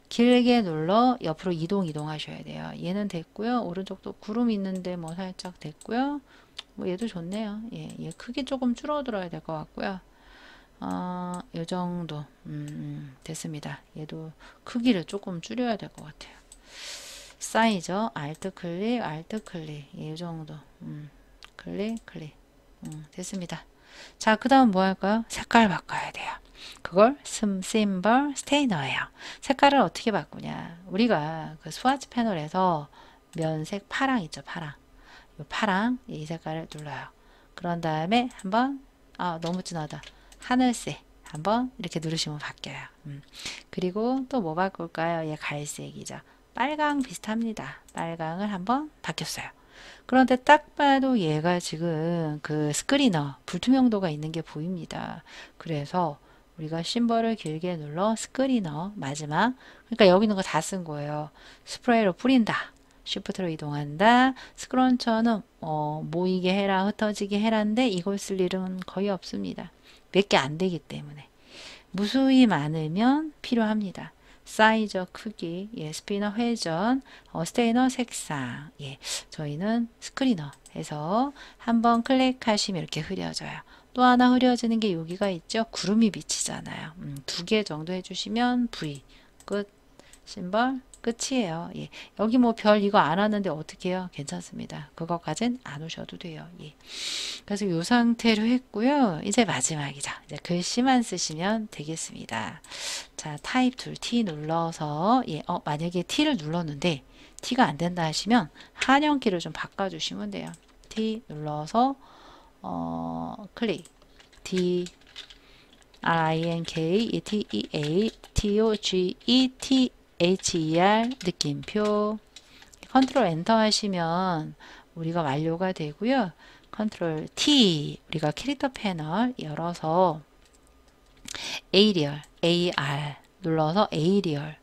길게 눌러 옆으로 이동하셔야 돼요. 얘는 됐고요. 오른쪽도 구름 있는데 뭐 살짝 됐고요. 뭐 얘도 좋네요. 얘 크기 조금 줄어들어야 될 것 같고요. 요 정도 됐습니다. 얘도 크기를 조금 줄여야 될 것 같아요. 사이즈 Alt 클릭, Alt 클릭 이 정도 클릭, 클릭 됐습니다. 자, 그 다음 뭐 할까요? 색깔 바꿔야 돼요. 그걸 심벌 스테이너예요. 색깔을 어떻게 바꾸냐? 우리가 그 스와치 패널에서 면색 파랑 있죠, 파랑. 이 파랑 이 색깔을 눌러요. 그런 다음에 한번 너무 진하다. 하늘색 한번 이렇게 누르시면 바뀌어요. 그리고 또 뭐 바꿀까요? 얘 갈색이죠. 빨강 비슷합니다. 빨강을 한번 바뀌었어요. 그런데 딱 봐도 얘가 지금 그 스크리너 불투명도가 있는 게 보입니다. 그래서 우리가 심벌을 길게 눌러 스크리너 마지막 그러니까 여기 있는 거 다 쓴 거예요. 스프레이로 뿌린다. 쉬프트로 이동한다. 스크런처는 모이게 해라 흩어지게 해라인데 이걸 쓸 일은 거의 없습니다. 몇 개 안 되기 때문에 무수히 많으면 필요합니다. 사이즈 크기, 스피너 회전, 스테이너 색상, 저희는 스크리너 해서 한번 클릭하시면 이렇게 흐려져요. 또 하나 흐려지는 게 여기가 있죠. 구름이 비치잖아요. 2개 정도 해주시면 V 끝 심벌 끝이에요. 여기 뭐 별 이거 안 하는데 어떻게 해요? 괜찮습니다. 그거까진 안 오셔도 돼요. 그래서 이 상태로 했고요. 이제 마지막이죠. 이제 글씨만 쓰시면 되겠습니다. 자, 타입 툴 T 눌러서 만약에 T를 눌렀는데 T가 안 된다 하시면 한영키를 좀 바꿔주시면 돼요. T 눌러서 클릭 D RINK TEA TOGE THER 느낌표 컨트롤 엔터 하시면 우리가 완료가 되고요. 컨트롤 T 우리가 캐릭터 패널 열어서 에이리얼 AR 눌러서 에이리얼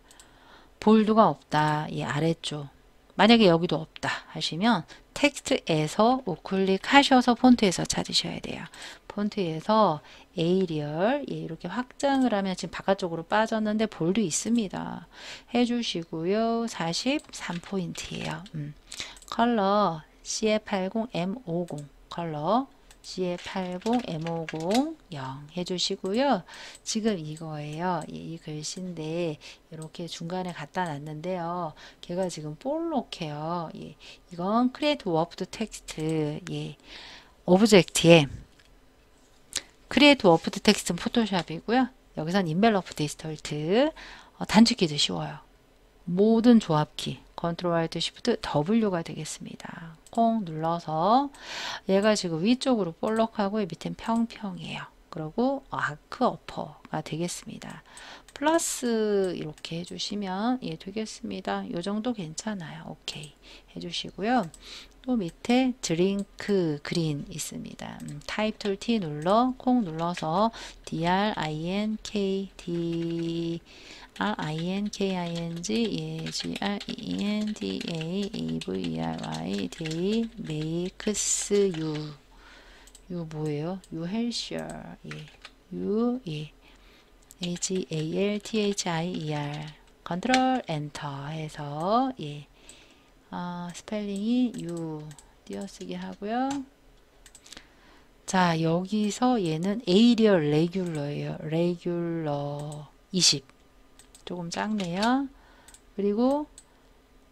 볼드가 없다. 이 아래쪽 만약에 여기도 없다 하시면 텍스트에서 우클릭 하셔서 폰트에서 찾으셔야 돼요. 폰트에서 에이리얼 이렇게 확장을 하면 지금 바깥쪽으로 빠졌는데 볼도 있습니다. 해주시고요. 43포인트예요. 컬러 CA80M50 컬러 CA80M50 0 해주시고요. 지금 이거예요. 이 글씨인데 이렇게 중간에 갖다 놨는데요. 걔가 지금 볼록해요. 이건 크리에이트 워프드 텍스트 오브젝트에 크리에이트 워프드 텍스트는 포토샵이고요. 여기선 인벨로프 디스톨트 단축키도 쉬워요. 모든 조합키 컨트롤 알트 쉬프트 W가 되겠습니다. 콩 눌러서 얘가 지금 위쪽으로 볼록하고 밑엔 평평해요. 그리고 아크 어퍼가 되겠습니다. 플러스 이렇게 해주시면 되겠습니다. 이 정도 괜찮아요. 오케이 해주시고요. 또 밑에 드링크 그린 있습니다. 타입 툴 T 눌러 콩 눌러서 DRINK DRINKING GRENDAAVERY day makes you 뭐예요? you healthier you HALTHIER 컨트롤 엔터 해서 스펠링이 you 띄어쓰기 하고요. 자, 여기서 얘는 에이리얼 레귤러예요. 레귤러 20 조금 작네요. 그리고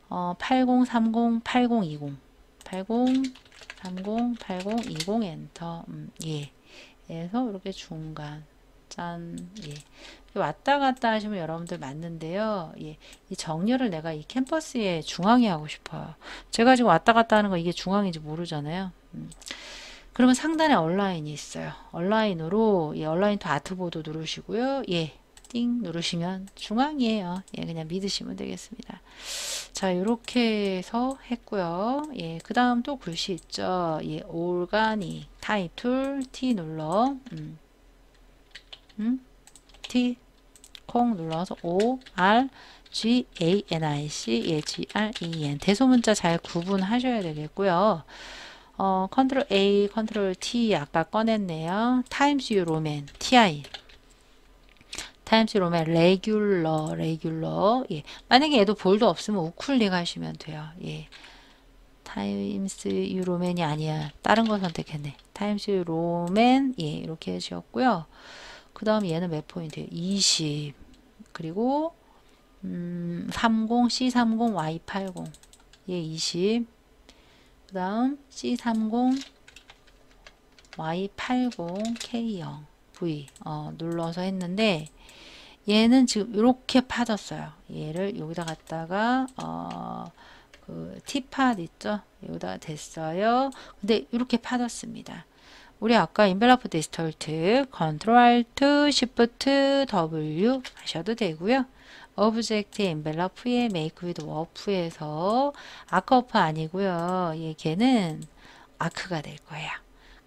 8030 8020 8030 8020 엔터 그래서 이렇게 중간 짠 왔다 갔다 하시면 여러분들 맞는데요. 이 정렬을 내가 이 캠퍼스의 중앙에 하고 싶어요. 제가 지금 왔다 갔다 하는 거 이게 중앙인지 모르잖아요. 그러면 상단에 얼라인이 있어요. 얼라인으로 얼라인 투 아트보드 누르시고요. 띵 누르시면 중앙이에요. 그냥 믿으시면 되겠습니다. 자, 이렇게 해서 했고요. 그 다음 또 글씨 있죠. 올가닉 타입 툴 T 눌러 T 콩 눌러서 O R G A N I C G R E N 대소문자 잘 구분하셔야 되겠고요. 컨트롤 A, 컨트롤 T 아까 꺼냈네요. 타임스 뉴 로맨 TI 타임스 로맨 레귤러 만약에 얘도 볼도 없으면 우클릭 하시면 돼요. 타임스 뉴 로맨이 아니야. 다른 거 선택했네. 타임스 뉴 로맨 이렇게 해주셨고요. 그 다음 얘는 몇 포인트예요? 20 그리고 30 C30 Y80 얘 20 그 다음 C30 Y80 K0 V 눌러서 했는데 얘는 지금 이렇게 파졌어요. 얘를 여기다 갖다가 그 T팟 있죠? 여기다가 됐어요. 근데 이렇게 파졌습니다. 우리 아까 인벨로프 디스톨트 컨트롤 알트 쉬프트 W 하셔도 되고요. 오브젝트 인벨로프에 메이크 위드 워프에서 아크워프 아니고요. 걔는 아크가 될 거예요.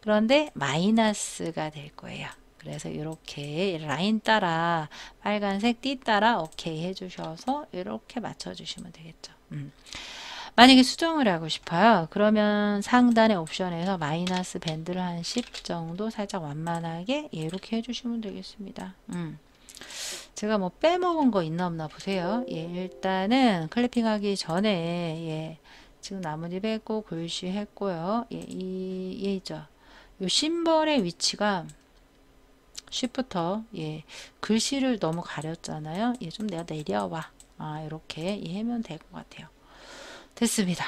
그런데 마이너스가 될 거예요. 그래서 이렇게 라인 따라 빨간색 띠 따라 오케이 해주셔서 이렇게 맞춰주시면 되겠죠. 만약에 수정을 하고 싶어요. 그러면 상단의 옵션에서 마이너스 밴드를 한 10 정도 살짝 완만하게 이렇게 해주시면 되겠습니다. 제가 뭐 빼먹은 거 있나 없나 보세요. 일단은 클리핑 하기 전에 지금 나뭇잎 했고 글씨 했고요. 얘 있죠. 요 심벌의 위치가 쉬프터 글씨를 너무 가렸잖아요. 좀 내가 내려와 이렇게 하면 될 것 같아요. 됐습니다.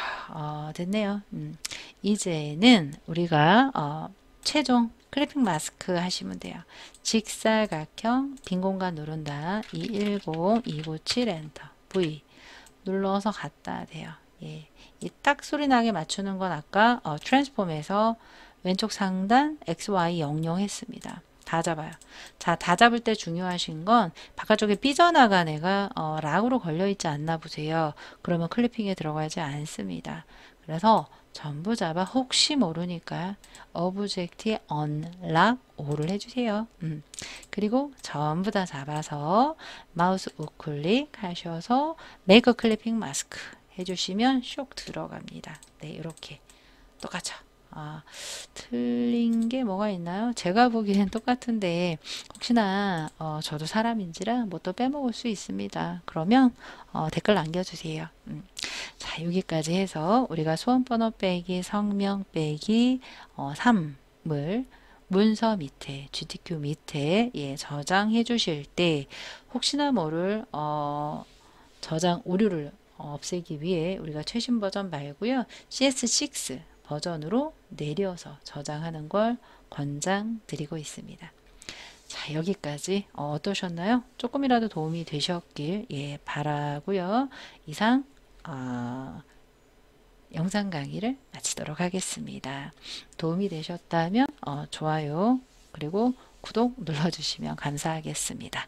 됐네요. 이제는 우리가 최종 클리핑 마스크 하시면 돼요. 직사각형 빈 공간 누른다. 210 297 엔터 V 눌러서 갖다 대요. 이 딱 소리 나게 맞추는 건 아까 트랜스폼에서 왼쪽 상단 XY 00 했습니다. 다 잡아요. 자, 다 잡을 때 중요하신 건 바깥쪽에 삐져나간 애가 락으로 걸려있지 않나 보세요. 그러면 클리핑에 들어가지 않습니다. 그래서 전부 잡아 혹시 모르니까 오브젝트에 unlock 5를 해주세요. 그리고 전부 다 잡아서 마우스 우클릭 하셔서 메이크 클리핑 마스크 해주시면 쇽 들어갑니다. 네, 이렇게 똑같죠. 틀린 게 뭐가 있나요? 제가 보기엔 똑같은데 혹시나 저도 사람인지라 뭐 또 빼먹을 수 있습니다. 그러면 댓글 남겨주세요. 자, 여기까지 해서 우리가 수험번호 빼기, 성명 빼기, 3을 문서 밑에, GTQ 밑에 저장해 주실 때 혹시나 모를 저장 오류를 없애기 위해 우리가 최신 버전 말고요. CS6 버전으로 내려서 저장하는 걸 권장드리고 있습니다. 자, 여기까지 어떠셨나요? 조금이라도 도움이 되셨길 바라고요. 이상 영상 강의를 마치도록 하겠습니다. 도움이 되셨다면 좋아요 그리고 구독 눌러주시면 감사하겠습니다.